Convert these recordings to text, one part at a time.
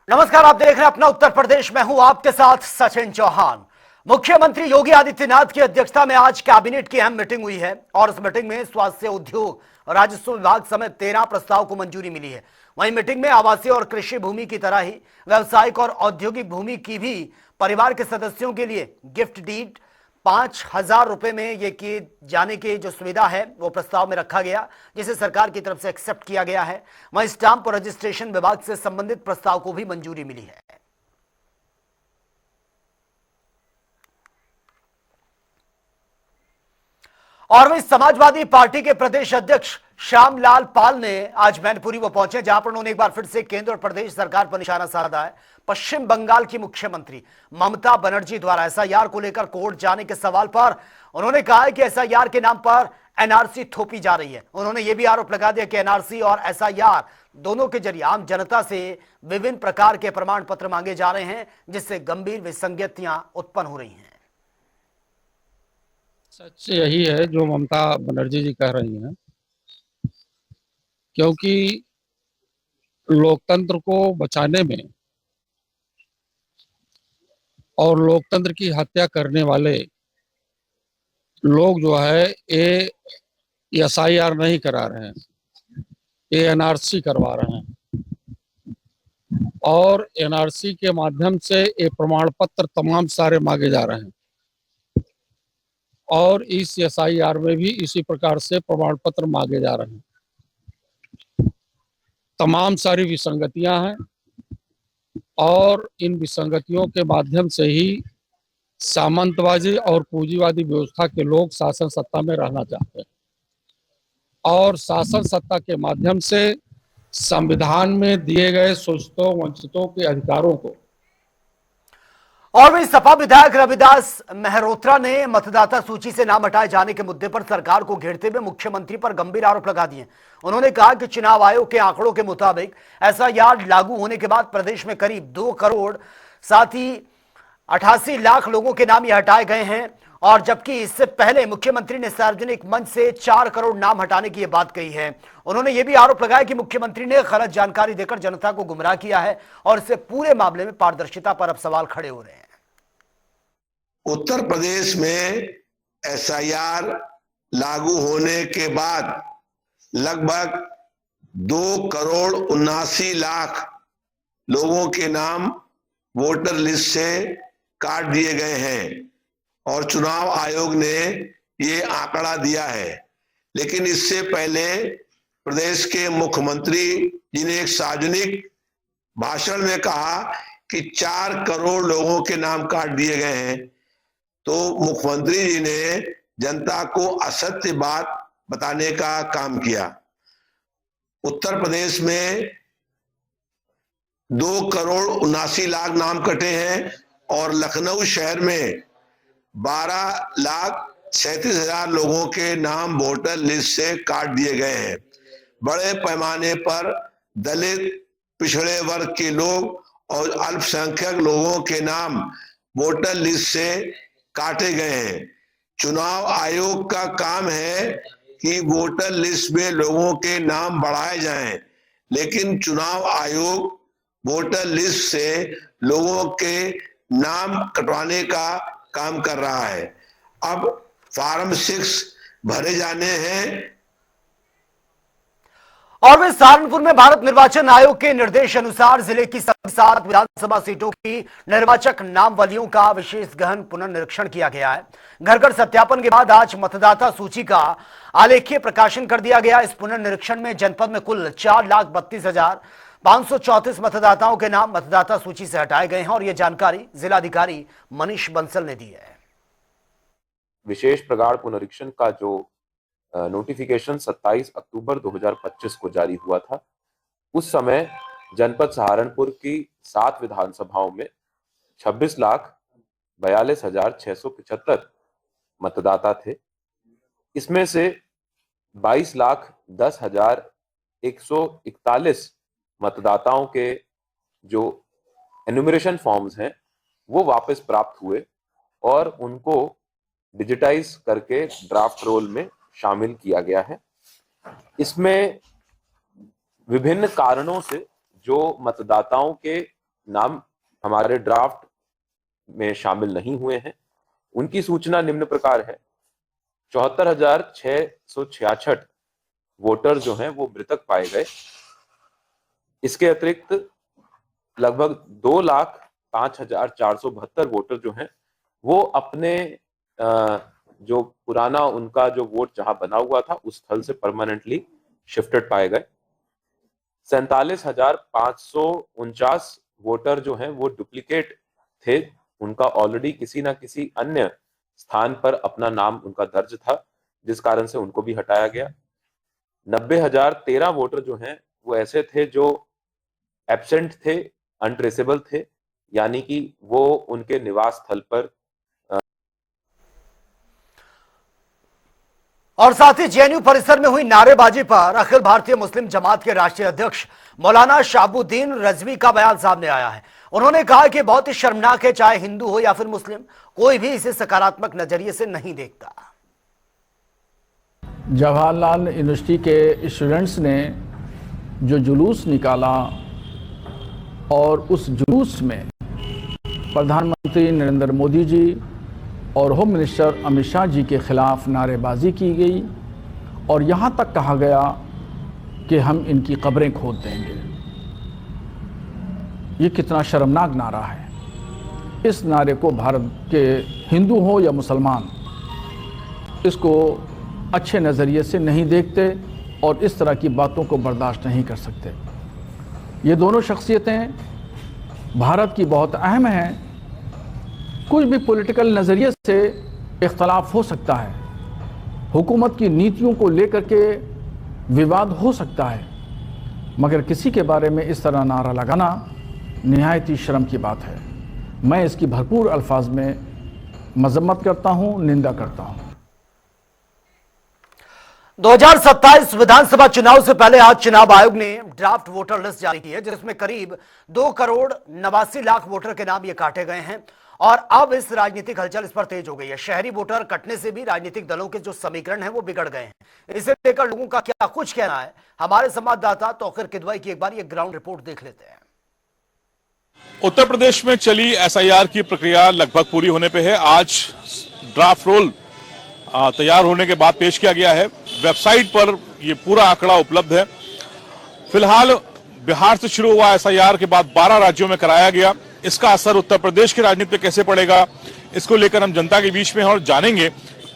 नमस्कार, आप देख रहे हैं अपना उत्तर प्रदेश। मैं हूं आपके साथ सचिन चौहान। मुख्यमंत्री योगी आदित्यनाथ की अध्यक्षता में आज कैबिनेट की अहम मीटिंग हुई है और इस मीटिंग में स्वास्थ्य, उद्योग, राजस्व विभाग समेत 13 प्रस्ताव को मंजूरी मिली है। वहीं मीटिंग में आवासीय और कृषि भूमि की तरह ही व्यावसायिक और औद्योगिक भूमि की भी परिवार के सदस्यों के लिए गिफ्ट डीड 5,000 रुपए में ये किए जाने की जो सुविधा है वो प्रस्ताव में रखा गया, जिसे सरकार की तरफ से एक्सेप्ट किया गया है। वहीं स्टाम्प और रजिस्ट्रेशन विभाग से संबंधित प्रस्ताव को भी मंजूरी मिली है। और वहीं समाजवादी पार्टी के प्रदेश अध्यक्ष श्यामलाल पाल ने आज मैनपुरी वो पहुंचे, जहां पर उन्होंने एक बार फिर से केंद्र और प्रदेश सरकार पर निशाना साधा है। पश्चिम बंगाल की मुख्यमंत्री ममता बनर्जी द्वारा एसआईआर को लेकर कोर्ट जाने के सवाल पर उन्होंने कहा है कि एसआईआर के नाम पर एनआरसी थोपी जा रही है। उन्होंने यह भी आरोप लगा दिया कि एनआरसी और एसआईआर दोनों के जरिए आम जनता से विभिन्न प्रकार के प्रमाण पत्र मांगे जा रहे हैं, जिससे गंभीर विसंगतियां उत्पन्न हो रही हैं। सच यही है जो ममता बनर्जी जी कह रही हैं, क्योंकि लोकतंत्र को बचाने में और लोकतंत्र की हत्या करने वाले लोग जो है ये एसआईआर नहीं करा रहे हैं, ये एनआरसी करवा रहे हैं। और एनआरसी के माध्यम से ये प्रमाण पत्र तमाम सारे मांगे जा रहे हैं और इस एसआईआर में भी इसी प्रकार से प्रमाण पत्र मांगे जा रहे हैं। तमाम सारी विसंगतियां हैं और इन विसंगतियों के माध्यम से ही सामंतवादी और पूंजीवादी व्यवस्था के लोग शासन सत्ता में रहना चाहते हैं और शासन सत्ता के माध्यम से संविधान में दिए गए शोषितों वंचितों के अधिकारों को। और वहीं सपा विधायक रविदास मेहरोत्रा ने मतदाता सूची से नाम हटाए जाने के मुद्दे पर सरकार को घेरते हुए मुख्यमंत्री पर गंभीर आरोप लगा दिए। उन्होंने कहा कि चुनाव आयोग के आंकड़ों के मुताबिक एसआईआर लागू होने के बाद प्रदेश में करीब 2 करोड़ साथ ही 88 लाख लोगों के नाम ये हटाए गए हैं, और जबकि इससे पहले मुख्यमंत्री ने सार्वजनिक मंच से 4 करोड़ नाम हटाने की यह बात कही है। उन्होंने यह भी आरोप लगाया कि मुख्यमंत्री ने गलत जानकारी देकर जनता को गुमराह किया है और इससे पूरे मामले में पारदर्शिता पर अब सवाल खड़े हो रहे हैं। उत्तर प्रदेश में एसआईआर लागू होने के बाद लगभग 2,79,00,000 लोगों के नाम वोटर लिस्ट से काट दिए गए हैं और चुनाव आयोग ने ये आंकड़ा दिया है। लेकिन इससे पहले प्रदेश के मुख्यमंत्री जी ने एक सार्वजनिक भाषण में कहा कि 4 करोड़ लोगों के नाम काट दिए गए हैं। तो मुख्यमंत्री जी ने जनता को असत्य बात बताने का काम किया। उत्तर प्रदेश में 2,79,00,000 नाम कटे हैं और लखनऊ शहर में 12,37,000 लोगों के नाम वोटर लिस्ट से काट दिए गए हैं। बड़े पैमाने पर दलित, पिछड़े वर्ग के लोग और अल्पसंख्यक लोगों के नाम वोटर लिस्ट से काटे गए हैं। चुनाव आयोग का काम है कि वोटर लिस्ट में लोगों के नाम बढ़ाए जाएं, लेकिन चुनाव आयोग वोटर लिस्ट से लोगों के नाम कटवाने का काम कर रहा है। अब फॉर्म 6 भरे जाने हैं। और वे सहारनपुर में भारत निर्वाचन आयोग के निर्देश अनुसार जिले की सभी 7 विधानसभा सीटों की निर्वाचक नामावलियों का विशेष गहन पुनर्निरीक्षण किया गया है। घर घर सत्यापन के बाद आज मतदाता सूची का आलेखीय प्रकाशन कर दिया गया। इस पुनर्निरीक्षण में जनपद में कुल 4,32,534 मतदाताओं के नाम मतदाता सूची से हटाए गए हैं और यह जानकारी जिलाधिकारी मनीष बंसल ने दी है। विशेष प्रगाढ़ पुनरीक्षण का जो नोटिफिकेशन 27 अक्टूबर 2025 को जारी हुआ था, उस समय जनपद सहारनपुर की 7 विधानसभाओं में 26,42,675 मतदाता थे। इसमें से 22,10,141 मतदाताओं के जो एनुमरेशन फॉर्म्स हैं वो वापस प्राप्त हुए और उनको डिजिटाइज करके ड्राफ्ट रोल में शामिल किया गया है। इसमें विभिन्न कारणों से जो मतदाताओं के नाम हमारे ड्राफ्ट में शामिल नहीं हुए हैं, उनकी सूचना निम्न प्रकार है। 74,666 वोटर जो हैं वो मृतक पाए गए। इसके अतिरिक्त लगभग 2,05,472 वोटर जो हैं वो अपने जो पुराना उनका जो वोट जहां बना हुआ था उस स्थल से परमानेंटली शिफ्टेड पाए गए। 47,549 वोटर जो हैं वो डुप्लीकेट थे, उनका ऑलरेडी किसी ना किसी अन्य स्थान पर अपना नाम उनका दर्ज था, जिस कारण से उनको भी हटाया गया। 90,013 वोटर जो हैं वो ऐसे थे जो एब्सेंट थे, अनट्रेसेबल थे, यानी कि वो उनके निवास स्थल पर और साथ ही जेएनयू परिसर में हुई नारेबाजी पर अखिल भारतीय मुस्लिम जमात के राष्ट्रीय अध्यक्ष मौलाना शहाबुद्दीन रजवी का बयान सामने आया है। उन्होंने कहा कि बहुत ही शर्मनाक है, चाहे हिंदू हो या फिर मुस्लिम, कोई भी इसे सकारात्मक नजरिए से नहीं देखता। जवाहरलाल यूनिवर्सिटी के स्टूडेंट्स ने जो जुलूस निकाला और उस जुलूस में प्रधानमंत्री नरेंद्र मोदी जी और होम मिनिस्टर अमित शाह जी के खिलाफ नारेबाजी की गई और यहाँ तक कहा गया कि हम इनकी कब्रें खोद देंगे। ये कितना शर्मनाक नारा है। इस नारे को भारत के हिंदू हो या मुसलमान इसको अच्छे नज़रिए से नहीं देखते और इस तरह की बातों को बर्दाश्त नहीं कर सकते। ये दोनों शख्सियतें भारत की बहुत अहम हैं। कुछ भी पॉलिटिकल नज़रिए से इख्तलाफ हो सकता है, हुकूमत की नीतियों को लेकर के विवाद हो सकता है, मगर किसी के बारे में इस तरह नारा लगाना निहायत ही शर्म की बात है। मैं इसकी भरपूर अल्फाज में मजम्मत करता हूँ, निंदा करता हूँ। 2027 विधानसभा चुनाव से पहले आज चुनाव आयोग ने ड्राफ्ट वोटर लिस्ट जारी की है, जिसमें करीब 2,89,00,000 वोटर के नाम ये काटे गए हैं और अब इस राजनीतिक हलचल इस पर तेज हो गई है। शहरी वोटर कटने से भी राजनीतिक दलों के जो समीकरण हैं वो बिगड़ गए हैं। इसे लेकर लोगों का क्या कुछ कहना है, हमारे संवाददाता तौकीर किदवई की एक बार ये ग्राउंड रिपोर्ट देख लेते हैं। उत्तर प्रदेश में चली एसआईआर की प्रक्रिया लगभग पूरी होने पे है। आज ड्राफ्ट रोल तैयार होने के बाद पेश किया गया है। वेबसाइट पर ये पूरा आंकड़ा उपलब्ध है। फिलहाल बिहार से शुरू हुआ एसआईआर के बाद 12 राज्यों में कराया गया। इसका असर उत्तर प्रदेश की राजनीति पे कैसे पड़ेगा, इसको लेकर हम जनता के बीच में हैं और जानेंगे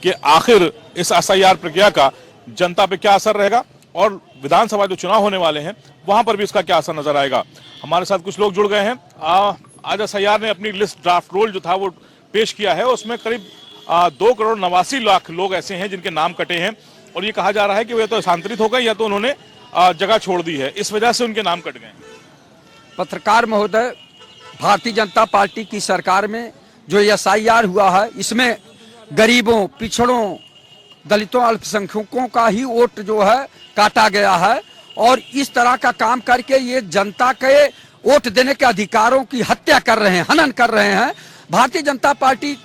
कि आखिर इस एसआईआर प्रक्रिया का जनता पे क्या असर रहेगा और विधानसभा जो चुनाव होने वाले हैं वहां पर भी इसका क्या असर नजर आएगा। हमारे साथ कुछ लोग जुड़ गए हैं। आज एसआईआर ने अपनी लिस्ट ड्राफ्ट रोल जो था वो पेश किया है। उसमें करीब 2,89,00,000 लोग ऐसे हैं जिनके नाम कटे हैं और ये कहा जा रहा है कि वे तो स्थानांतरित हो गए या तो उन्होंने जगह छोड़ दी है, इस वजह से उनके नाम कट गए। पत्रकार महोदय, भारतीय जनता पार्टी की सरकार में जो एसआईआर हुआ है इसमें गरीबों, पिछड़ों, दलितों, अल्पसंख्यकों का ही वोट जो है काटा गया है और इस तरह का काम करके ये जनता के वोट देने के अधिकारों की हत्या कर रहे हैं, हनन कर रहे हैं। भारतीय जनता पार्टी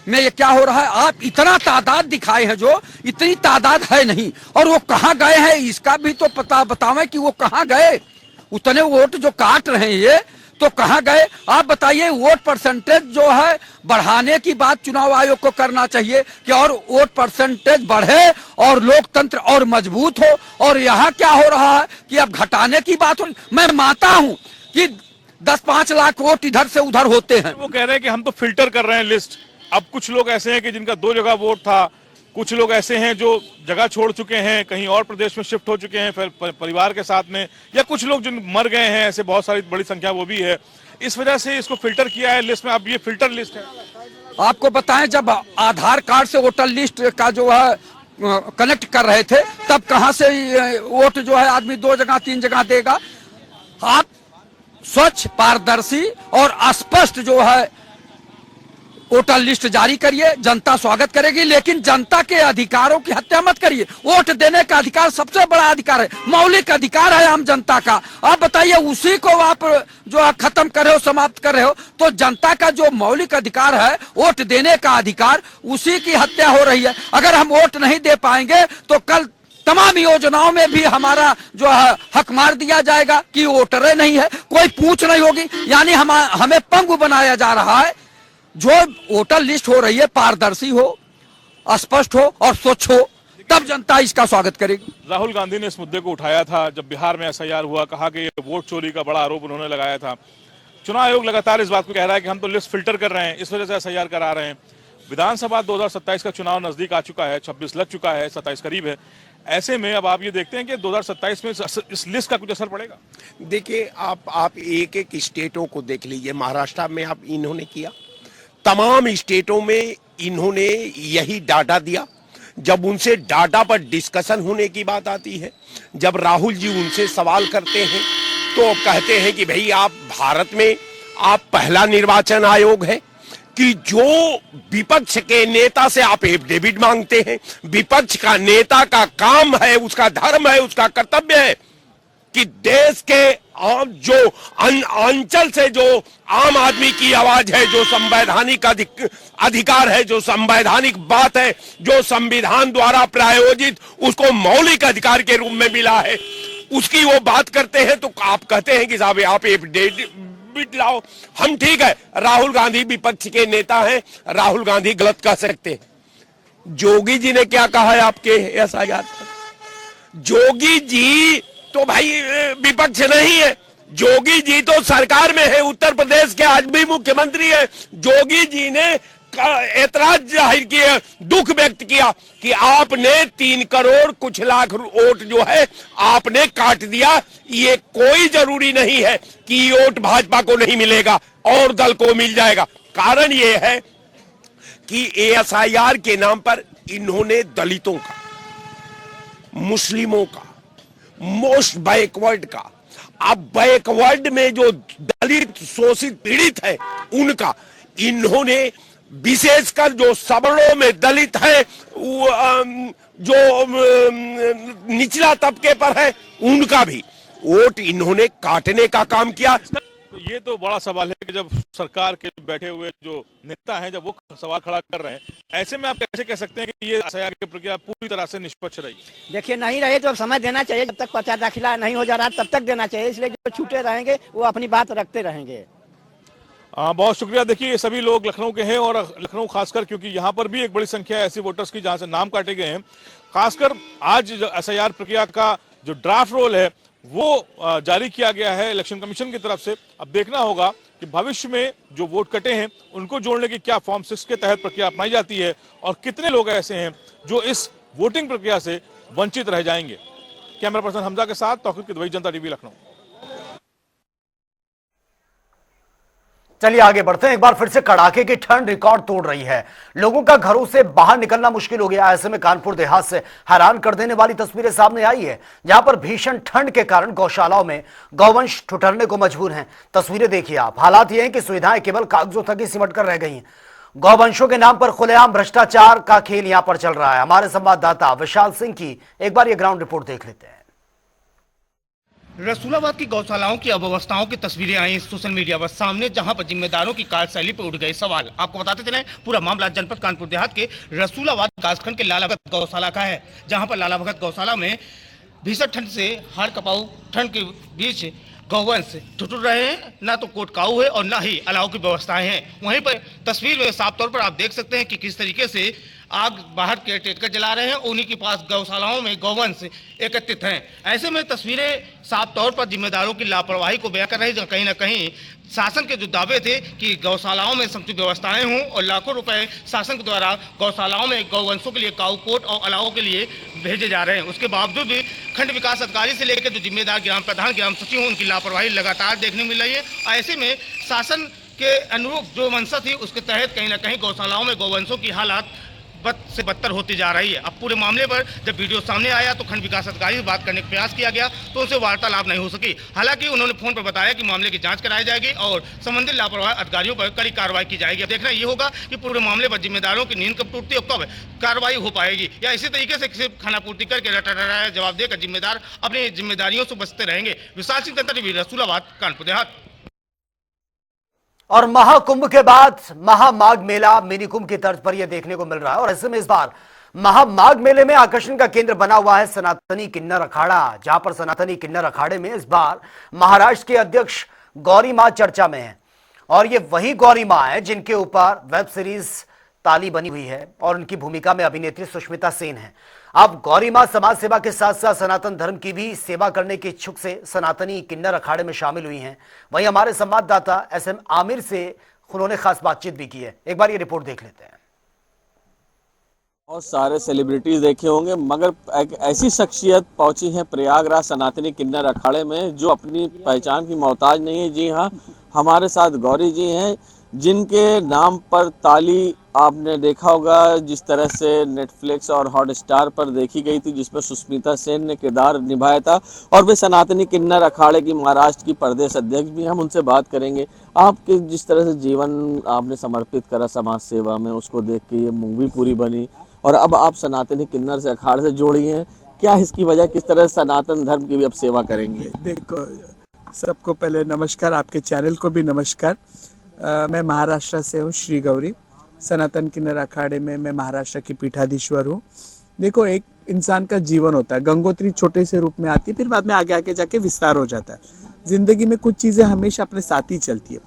में ये क्या हो रहा है, आप इतना तादाद दिखाए हैं जो इतनी तादाद है नहीं और वो कहाँ गए हैं इसका भी तो पता बतावें कि वो कहाँ गए। उतने वोट जो काट रहे हैं ये तो कहाँ गए आप बताइए। वोट परसेंटेज जो है बढ़ाने की बात चुनाव आयोग को करना चाहिए कि और वोट परसेंटेज बढ़े और लोकतंत्र और मजबूत हो। और यहाँ क्या हो रहा है कि अब घटाने की बात हो। मैं मानता हूँ कि 10-5 लाख वोट इधर से उधर होते हैं। वो कह रहे हैं कि हम तो फिल्टर कर रहे हैं लिस्ट। अब कुछ लोग ऐसे हैं कि जिनका 2 जगह वोट था, कुछ लोग ऐसे हैं जो जगह छोड़ चुके हैं, कहीं और प्रदेश में शिफ्ट हो चुके हैं फिर परिवार के साथ में, या कुछ लोग जो मर गए हैं, ऐसे बहुत सारी बड़ी संख्या वो भी है। इस वजह से इसको फिल्टर किया है लिस्ट में। अब ये फिल्टर लिस्ट है। आपको बताएं, जब आधार कार्ड से वोटर लिस्ट का जो है कनेक्ट कर रहे थे तब कहां से वोट जो है आदमी 2 जगह 3 जगह देगा। आप स्वच्छ, पारदर्शी और स्पष्ट जो है वोटर लिस्ट जारी करिए, जनता स्वागत करेगी, लेकिन जनता के अधिकारों की हत्या मत करिए। वोट देने का अधिकार सबसे बड़ा अधिकार है, मौलिक अधिकार है आम जनता का। आप बताइए उसी को आप जो है खत्म कर रहे हो, समाप्त कर रहे हो। तो जनता का जो मौलिक अधिकार है वोट देने का अधिकार, उसी की हत्या हो रही है। अगर हम वोट नहीं दे पाएंगे तो कल तमाम योजनाओं में भी हमारा जो है हक मार दिया जाएगा कि वोटर नहीं है, कोई पूछ नहीं होगी। यानी हमें पंगु बनाया जा रहा है। जो वोटर लिस्ट हो रही है पारदर्शी हो, स्पष्ट हो और स्वच्छ हो, तब जनता इसका स्वागत करेगी। राहुल गांधी ने इस मुद्दे को उठाया था जब बिहार में एसआईआर हुआ, कहा कि ये वोट चोरी का बड़ा आरोप उन्होंने लगाया था। चुनाव आयोग लगातार इस बात को कह रहा है कि हम तो लिस्ट फिल्टर कर रहे हैं, इस वजह से एसआईआर करा रहे हैं। विधानसभा 2027 का चुनाव नजदीक आ चुका है, 26 लग चुका है, 27 करीब है। ऐसे में अब आप ये देखते हैं कि 2027 में इस लिस्ट का कुछ असर पड़ेगा? देखिए, आप एक एक स्टेटों को देख लीजिए। महाराष्ट्र में आप इन्होंने किया, तमाम स्टेटों में इन्होंने यही डाटा दिया। जब उनसे डाटा पर डिस्कशन होने की बात आती है, जब राहुल जी उनसे सवाल करते हैं तो कहते हैं कि भाई आप भारत में आप पहला निर्वाचन आयोग है कि जो विपक्ष के नेता से आप एफिडेविट मांगते हैं। विपक्ष का नेता का काम है, उसका धर्म है, उसका कर्तव्य है कि देश के जो अंचल से जो आम आदमी की आवाज है, जो संवैधानिक अधिकार है, जो संवैधानिक बात है, जो संविधान द्वारा प्रायोजित उसको मौलिक अधिकार के रूप में मिला है, उसकी वो बात करते हैं। तो आप कहते हैं कि साहब आप एफिडेविट लाओ। हम ठीक है, राहुल गांधी विपक्ष के नेता हैं, राहुल गांधी गलत कह सकते हैं। जोगी जी ने क्या कहा है आपके एसआईआर पर? जोगी जी तो भाई विपक्ष नहीं है, जोगी जी तो सरकार में है, उत्तर प्रदेश के आज भी मुख्यमंत्री है। जोगी जी ने एतराज जाहिर किया, दुख व्यक्त किया कि आपने 3 करोड़ कुछ लाख वोट जो है आपने काट दिया। ये कोई जरूरी नहीं है कि ये वोट भाजपा को नहीं मिलेगा और दल को मिल जाएगा। कारण ये है कि एसआईआर के नाम पर इन्होंने दलितों का, मुस्लिमों का, मोस्ट बैकवर्ड का, अब बैकवर्ड में जो दलित शोषित पीड़ित है उनका, इन्होंने विशेषकर जो सवर्णों में दलित है, जो निचला तबके पर है, उनका भी वोट इन्होंने काटने का काम किया। ये तो बड़ा सवाल है कि जब सरकार के बैठे हुए जो नेता हैं, जब वो सवाल खड़ा कर रहे हैं, ऐसे में आप कैसे कह सकते हैं कि ये एसआईआर की प्रक्रिया पूरी तरह से निष्पक्ष रही? देखिए, नहीं रहे तो समय देना चाहिए। जब तक पर्चा दाखिला नहीं हो जा रहा तब तक देना चाहिए। इसलिए जो छूटे रहेंगे वो अपनी बात रखते रहेंगे। बहुत शुक्रिया। देखिए, ये सभी लोग लखनऊ के हैं और लखनऊ खासकर क्योंकि यहाँ पर भी एक बड़ी संख्या है ऐसी वोटर्स की जहाँ से नाम काटे गए हैं। खासकर आज एसआईआर प्रक्रिया का जो ड्राफ्ट रोल है वो जारी किया गया है इलेक्शन कमीशन की तरफ से। अब देखना होगा कि भविष्य में जो वोट कटे हैं उनको जोड़ने की क्या फॉर्म 6 के तहत प्रक्रिया अपनाई जाती है और कितने लोग ऐसे हैं जो इस वोटिंग प्रक्रिया से वंचित रह जाएंगे। कैमरा पर्सन हमजा के साथ तौकीर किदवई, जनता टीवी, लखनऊ। चलिए आगे बढ़ते हैं। एक बार फिर से कड़ाके की ठंड रिकॉर्ड तोड़ रही है। लोगों का घरों से बाहर निकलना मुश्किल हो गया। ऐसे में कानपुर देहात से हैरान कर देने वाली तस्वीरें सामने आई है, जहां पर भीषण ठंड के कारण गौशालाओं में गौवंश ठुठरने को मजबूर हैं। तस्वीरें देखिए आप। हालात ये हैं कि सुविधाएं केवल कागजों तक ही सिमट कर रह गई हैं। गौवंशों के नाम पर खुलेआम भ्रष्टाचार का खेल यहां पर चल रहा है। हमारे संवाददाता विशाल सिंह की एक बार ये ग्राउंड रिपोर्ट देख लेते हैं। रसूलाबाद की गौशालाओं की अव्यवस्थाओं की तस्वीरें आई सोशल मीडिया पर सामने, जहां पर जिम्मेदारों की कार्यशैली पर उठ गए सवाल। आपको बताते चलें, पूरा मामला जनपद कानपुर देहात के रसूलाबाद कासखंड के लाला भगत गौशाला का है, जहां पर लाला भगत गौशाला में भीषण ठंड से हाड़ कपाऊ ठंड के बीच गौवंश ठुठुर रहे हैं। ना तो कोट काऊ है और ना ही अलाव की व्यवस्थाएं हैं। वहीं पर तस्वीर में साफ तौर पर आप देख सकते हैं कि किस तरीके से आग बाहर केयरटेकर जला रहे हैं, उन्हीं के पास गौशालाओं में गौवंश एकत्रित हैं। ऐसे में तस्वीरें साफ तौर पर जिम्मेदारों की लापरवाही को बयां कर रही है। कहीं ना कहीं शासन के जो दावे थे कि गौशालाओं में समुचित व्यवस्थाएं हों और लाखों रुपए शासन के द्वारा गौशालाओं में गौवंशों के लिए काऊ कोट और अलावों के लिए भेजे जा रहे हैं, उसके बावजूद भी खंड विकास अधिकारी से लेकर जो जिम्मेदार ग्राम प्रधान, ग्राम सचिव, उनकी लापरवाही लगातार देखने को मिल रही है। ऐसे में शासन के अनुरूप जो मंशा थी उसके तहत कहीं ना कहीं गौशालाओं में गौवंशों की हालात बद से बदतर होती जा रही है। अब पूरे मामले पर जब वीडियो सामने आया तो खंड विकास अधिकारी से बात करने का प्रयास किया गया तो उनसे वार्तालाप नहीं हो सकी। हालांकि उन्होंने फोन पर बताया कि मामले की जांच कराई जाएगी और संबंधित लापरवाह अधिकारियों पर कड़ी कार्रवाई की जाएगी। अब देखना ये होगा कि पूरे मामले पर जिम्मेदारों की नींद कब टूटती है और कब कार्रवाई हो पाएगी, या इसी तरीके से सिर्फ खानापूर्ति करके रटाया जवाब देकर जिम्मेदार अपनी जिम्मेदारियों से बचते रहेंगे। विशाल सिंह, जनता टीवी, रसूलाबाद, कानपुर देहात। और महाकुंभ के बाद महामाघ मेला मिनी कुंभ की तर्ज पर यह देखने को मिल रहा है। और ऐसे में इस बार महामाघ मेले में आकर्षण का केंद्र बना हुआ है सनातनी किन्नर अखाड़ा, जहां पर सनातनी किन्नर अखाड़े में इस बार महाराष्ट्र के अध्यक्ष गौरी मां चर्चा में है। और ये वही गौरी मां है जिनके ऊपर वेब सीरीज ताली बनी हुई है और उनकी भूमिका में अभिनेत्री सुष्मिता सेन है। अब गौरी मां समाज सेवा के साथ साथ सनातन धर्म की भी सेवा करने के इच्छुक से सनातनी किन्नर अखाड़े में शामिल हुई हैं। वहीं हमारे संवाददाता एसएम आमिर से उन्होंने खास बातचीत भी की है। एक बार ये रिपोर्ट देख लेते हैं। बहुत सारे सेलिब्रिटीज देखे होंगे, मगर एक ऐसी शख्सियत पहुंची है प्रयागराज सनातनी किन्नर अखाड़े में जो अपनी पहचान की मोहताज नहीं है। जी हाँ, हमारे साथ गौरी जी हैं, जिनके नाम पर ताली आपने देखा होगा जिस तरह से नेटफ्लिक्स और हॉटस्टार पर देखी गई थी, जिसमें सुष्मिता सेन ने किरदार निभाया था। और वे सनातनी किन्नर अखाड़े की महाराष्ट्र की प्रदेश अध्यक्ष भी। हम उनसे बात करेंगे। आपके जिस तरह से जीवन आपने समर्पित करा समाज सेवा में, उसको देख के ये मूवी पूरी बनी और अब आप सनातनी किन्नर से अखाड़े से जोड़ी हैं, क्या इसकी वजह, किस तरह सनातन धर्म की भी अब सेवा करेंगे? देखो, सबको पहले नमस्कार, आपके चैनल को भी नमस्कार। मैं महाराष्ट्र से हूँ, श्री गौरी सनातन किन्नर अखाड़े में मैं महाराष्ट्र की पीठाधीश्वर हूँ। देखो, एक इंसान का जीवन होता है, गंगोत्री छोटे से रूप में आती है, फिर बाद में आगे आगे जाके विस्तार हो जाता है। जिंदगी में कुछ चीज़ें हमेशा अपने साथ ही चलती है।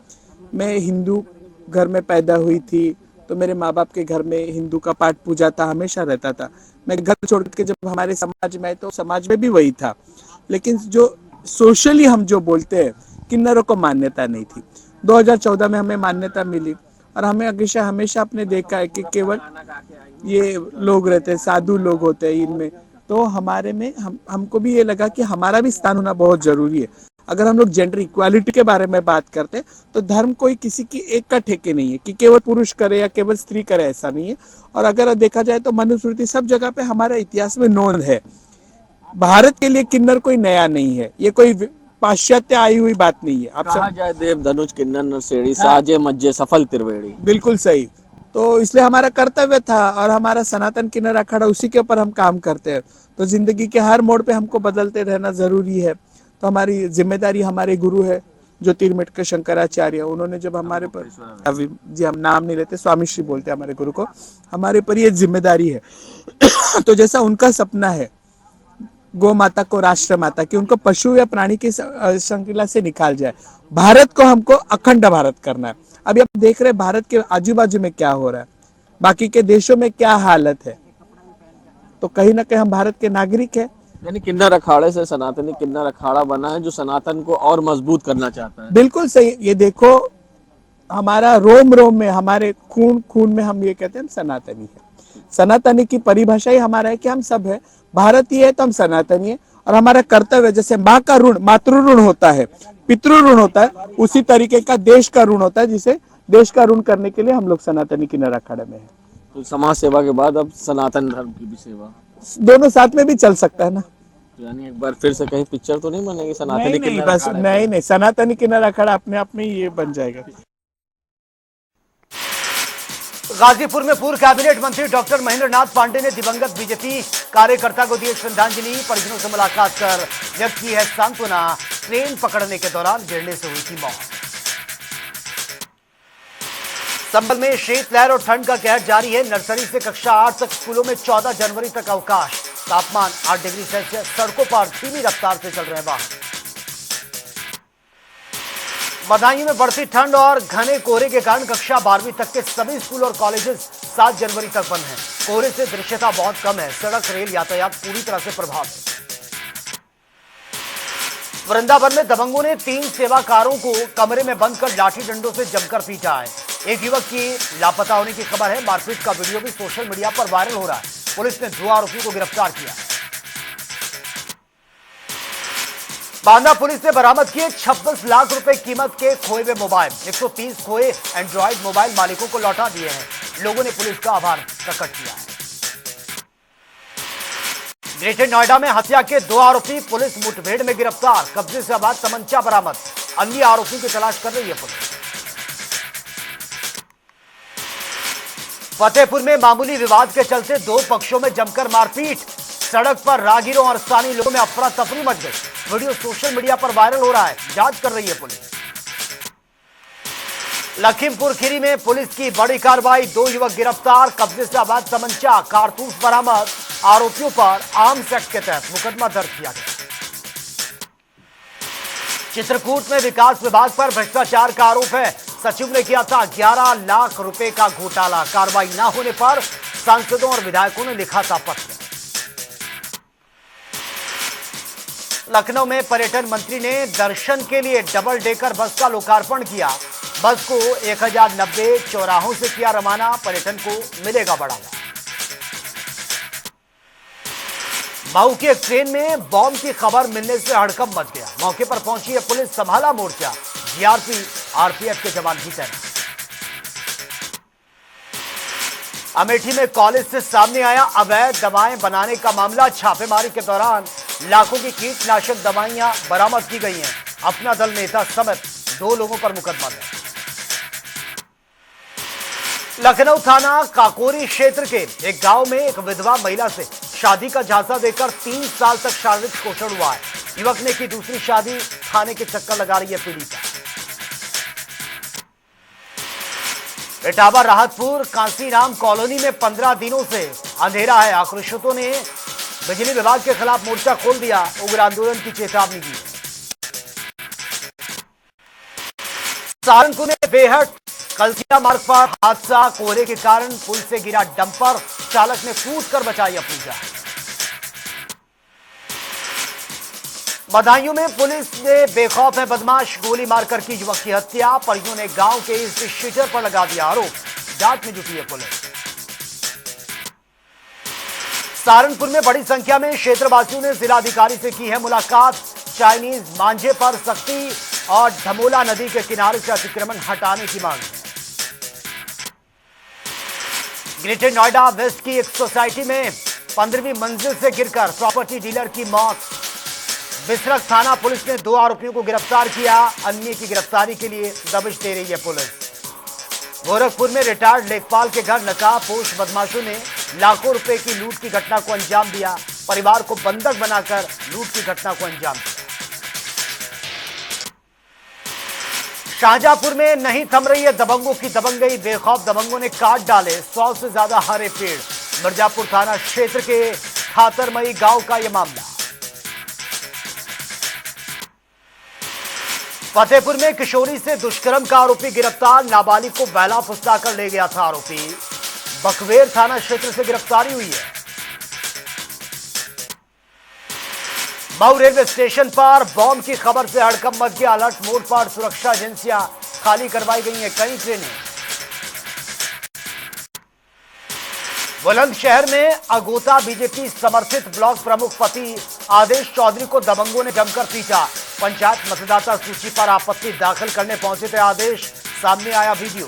मैं हिंदू घर में पैदा हुई थी, तो मेरे माँ बाप के घर में हिंदू का पाठ पूजा था, हमेशा रहता था। मैं घर छोड़ के जब हमारे समाज में आए तो समाज में भी वही था, लेकिन जो सोशली हम जो बोलते हैं, किन्नरों को मान्यता नहीं थी। 2014 में हमें मान्यता मिली और हमें हमेशा अपने देखा है कि केवल ये लोग रहते हैं, साधु लोग होते हैं इनमें, तो हमारे में हमको भी ये लगा कि हमारा भी स्थान होना बहुत जरूरी है। अगर हम लोग जेंडर इक्वालिटी के बारे में बात करते हैं तो धर्म कोई किसी की एक का ठेके नहीं है कि केवल पुरुष करे या केवल स्त्री करे, ऐसा नहीं है। और अगर देखा जाए तो मनुस्मृति सब जगह पे हमारे इतिहास में नोंद है। भारत के लिए किन्नर कोई नया नहीं है, ये कोई पाश्चात्य आई हुई बात नहीं है। आप कहा जाए देव धनुष किन्नर नरसेड़ी साजे मज्जे सफल त्रिवेणी, बिल्कुल सही। तो इसलिए हमारा कर्तव्य था और हमारा सनातन किन्नर अखाड़ा उसी के ऊपर हम काम करते हैं। तो जिंदगी के हर मोड़ पे हमको बदलते रहना जरूरी है। तो हमारी जिम्मेदारी, हमारे गुरु है ज्योतिर्मठ के शंकराचार्य, उन्होंने जब हमारे पर, अभी जी हम नाम नहीं लेते, स्वामी श्री बोलते हैं हमारे गुरु को, हमारे पर ये जिम्मेदारी है। तो जैसा उनका सपना है गौ माता को राष्ट्र माता की, उनको पशु या प्राणी की श्रृंखला से निकाल जाए, भारत को हमको अखंड भारत करना है। अभी आप देख रहे भारत के आजू बाजू में क्या हो रहा है, बाकी के देशों में क्या हालत है, तो कहीं ना कहीं हम भारत के नागरिक हैं। यानी किन्नर अखाड़े से सनातनी किन्नर अखाड़ा बना है जो सनातन को और मजबूत करना चाहता है। बिल्कुल सही। ये देखो, हमारा रोम रोम में, हमारे खून खून में हम ये कहते हैं हम सनातनी है। सनातनी की परिभाषा ही हमारा है कि हम सब है, भारतीय है तो हम सनातनी है। और हमारा कर्तव्य, जैसे माँ का ऋण मातृ ऋण होता है, पितृ ऋण होता है, उसी तरीके का देश का ऋण होता है, जिसे देश का ऋण करने के लिए हम लोग सनातनी किन्नर अखाड़े में है। तो समाज सेवा के बाद अब सनातन धर्म की भी सेवा, दोनों साथ में भी चल सकता है ना। यानी एक बार फिर से कहीं पिक्चर तो नहीं बनेगी सनातनी नहीं, बस नहीं, सनातनी किन्नर अखाड़ा अपने आप में ये बन जाएगा। गाजीपुर में पूर्व कैबिनेट मंत्री डॉक्टर महेंद्र नाथ पांडे ने दिवंगत बीजेपी कार्यकर्ता को दी श्रद्धांजलि। परिजनों से मुलाकात कर व्यक्त की है सांत्वना। ट्रेन पकड़ने के दौरान गिरने से हुई थी मौत। संभल में शीतलहर और ठंड का कहर जारी है। नर्सरी से कक्षा 8 तक स्कूलों में 14 जनवरी तक अवकाश। तापमान 8 डिग्री सेल्सियस। सड़कों पर धीमी रफ्तार से चल रहे वाहन। बदायूं में बढ़ती ठंड और घने कोहरे के कारण कक्षा 12वीं तक के सभी स्कूल और कॉलेजेस 7 जनवरी तक बंद हैं। कोहरे से दृश्यता बहुत कम है। सड़क रेल यातायात पूरी तरह से प्रभावित। वृंदावन में दबंगों ने 3 सेवाकारों को कमरे में बंद कर लाठी डंडों से जमकर पीटा है। एक युवक की लापता होने की खबर है। मारपीट का वीडियो भी सोशल मीडिया पर वायरल हो रहा है। पुलिस ने 2 आरोपियों को गिरफ्तार किया। बांदा पुलिस ने बरामद किए 26 लाख रुपए कीमत के खोए हुए मोबाइल। 130 खोए एंड्रॉइड मोबाइल मालिकों को लौटा दिए हैं। लोगों ने पुलिस का आभार प्रकट किया है। ग्रेटर नोएडा में हत्या के 2 आरोपी पुलिस मुठभेड़ में गिरफ्तार। कब्जे से आबाद तमंचा बरामद। अन्य आरोपियों की तलाश कर रही है पुलिस। फतेहपुर में मामूली विवाद के चलते 2 पक्षों में जमकर मारपीट। सड़क पर राहगीरों और स्थानीय लोगों में अफरा तफरी मच गई। वीडियो सोशल मीडिया पर वायरल हो रहा है। जांच कर रही है पुलिस। लखीमपुर खीरी में पुलिस की बड़ी कार्रवाई, 2 युवक गिरफ्तार, कब्जे से अवैध तमंचा कारतूस बरामद, आरोपियों पर आर्म्स एक्ट के तहत मुकदमा दर्ज किया गया। चित्रकूट में विकास विभाग पर भ्रष्टाचार का आरोप है, सचिव ने किया था 11 लाख रुपए का घोटाला, कार्रवाई न होने पर सांसदों और विधायकों ने लिखा था पत्र। लखनऊ में पर्यटन मंत्री ने दर्शन के लिए डबल डेकर बस का लोकार्पण किया, बस को 1090 चौराहों से किया रवाना, पर्यटन को मिलेगा बढ़ावा। मऊ की एक ट्रेन में बॉम्ब की खबर मिलने से हड़कंप मच गया, मौके पर पहुंची है पुलिस, संभाला मोर्चा, जीआरपी आरपीएफ के जवान भी तैनात। अमेठी में कॉलेज से सामने आया अवैध दवाएं बनाने का मामला, छापेमारी के दौरान लाखों की कीटनाशक दवाइयां बरामद की गई हैं, अपना दल नेता समेत 2 लोगों पर मुकदमा दर्ज। लखनऊ थाना काकोरी क्षेत्र के एक गांव में एक विधवा महिला से शादी का झांसा देकर 3 साल तक शारीरिक शोषण हुआ है, युवक ने की दूसरी शादी, थाने के चक्कर लगा रही है पीड़िता। इटावा राहतपुर कांसीराम कॉलोनी में 15 दिनों से अंधेरा है, आक्रोशितों ने बिजली विभाग के खिलाफ मोर्चा खोल दिया, उग्र आंदोलन की चेतावनी दी। सहारनपुर में बेहट कलसिया मार्ग पर हादसा, कोहरे के कारण पुल से गिरा डंपर, चालक ने कूदकर बचाई अपनी जान। बदायूं में पुलिस ने बेखौफ है बदमाश, गोली मारकर की युवक की हत्या, परिजनों ने गांव के इस शीटर पर लगा दिया आरोप, जांच में जुटी है पुलिस। सहारनपुर में बड़ी संख्या में क्षेत्रवासियों ने जिलाधिकारी से की है मुलाकात, चाइनीज मांझे पर सख्ती और धमोला नदी के किनारे से अतिक्रमण हटाने की मांग है। ग्रेटर नोएडा वेस्ट की एक सोसाइटी में 15वीं मंजिल से गिरकर प्रॉपर्टी डीलर की मौत, बिसरख थाना पुलिस ने 2 आरोपियों को गिरफ्तार किया, अन्य की गिरफ्तारी के लिए दबिश दे रही है पुलिस। गोरखपुर में रिटायर्ड लेखपाल के घर नकाबपोश बदमाशों ने लाखों रुपए की लूट की घटना को अंजाम दिया, परिवार को बंधक बनाकर लूट की घटना को अंजाम दिया। शाहजहांपुर में नहीं थम रही है दबंगों की दबंगई, बेखौफ दबंगों ने काट डाले 100 से ज्यादा हरे पेड़, मिर्जापुर थाना क्षेत्र के खातरमई गांव का यह मामला। फतेहपुर में किशोरी से दुष्कर्म का आरोपी गिरफ्तार, नाबालिग को बैला फुसलाकर ले गया था आरोपी, बकवेर थाना क्षेत्र से गिरफ्तारी हुई है। मऊ रेलवे स्टेशन पर बॉम्ब की खबर से हड़कंप मच गया, अलर्ट मोड पर सुरक्षा एजेंसियां, खाली करवाई गई हैं कई ट्रेनें। बुलंदशहर में अगोता बीजेपी समर्थित ब्लॉक प्रमुख पति आदेश चौधरी को दबंगों ने जमकर पीटा, पंचायत मतदाता सूची पर आपत्ति दाखिल करने पहुंचे थे आदेश, सामने आया वीडियो।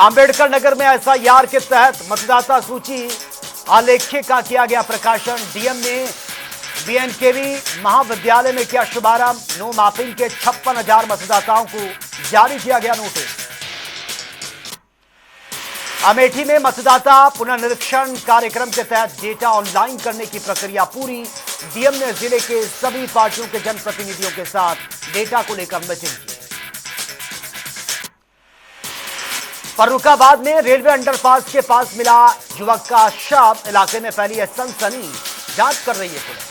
अंबेडकर नगर में एसआईआर के तहत मतदाता सूची आलेख्य का किया गया प्रकाशन, डीएम ने बीएनकेवी महाविद्यालय में किया शुभारंभ, नो मैपिंग के 56,000 मतदाताओं को जारी किया गया नोटिस। अमेठी में मतदाता पुनर्निरीक्षण कार्यक्रम के तहत डेटा ऑनलाइन करने की प्रक्रिया पूरी, डीएम ने जिले के सभी पार्टियों के जनप्रतिनिधियों के साथ डेटा को लेकर मीटिंग की। फर्रुखाबाद में रेलवे अंडरपास के पास मिला युवक का शव, इलाके में फैली है सनसनी, जांच कर रही है पुलिस।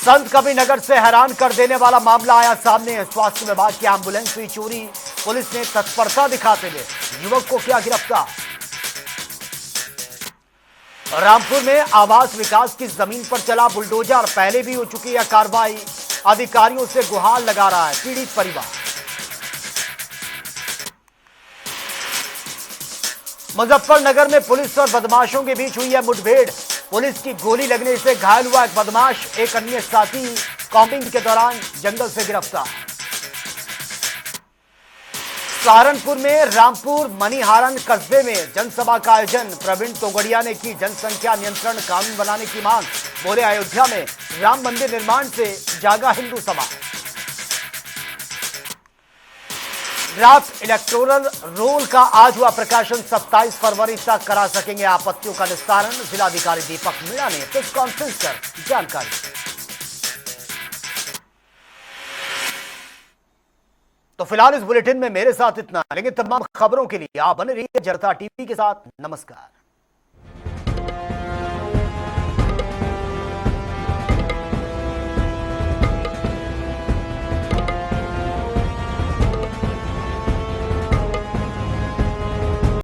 संत कबीरनगर से हैरान कर देने वाला मामला आया सामने, स्वास्थ्य विभाग की एम्बुलेंस हुई चोरी, पुलिस ने तत्परता दिखाते हुए युवक को किया गिरफ्तार। रामपुर में आवास विकास की जमीन पर चला बुलडोजर, पहले भी हो चुकी है कार्रवाई, अधिकारियों से गुहार लगा रहा है पीड़ित परिवार। मुजफ्फरनगर में पुलिस और बदमाशों के बीच हुई है मुठभेड़, पुलिस की गोली लगने से घायल हुआ एक बदमाश, एक अन्य साथी कॉम्बिंग के दौरान जंगल से गिरफ्तार। सहारनपुर में रामपुर मनीहारन कस्बे में जनसभा का आयोजन, प्रवीण तोगड़िया ने की जनसंख्या नियंत्रण कानून बनाने की मांग, बोले अयोध्या में राम मंदिर निर्माण से जागा हिंदू समाज। ड्राफ्ट इलेक्टोरल रोल का आज हुआ प्रकाशन, 27 फरवरी तक करा सकेंगे आपत्तियों का निस्तारण, जिलाधिकारी दीपक मीणा ने प्रेस कॉन्फ्रेंस कर जानकारी। तो फिलहाल इस बुलेटिन में मेरे साथ इतना, लेकिन तमाम खबरों के लिए आप बने रहिए जनता टीवी के साथ। नमस्कार।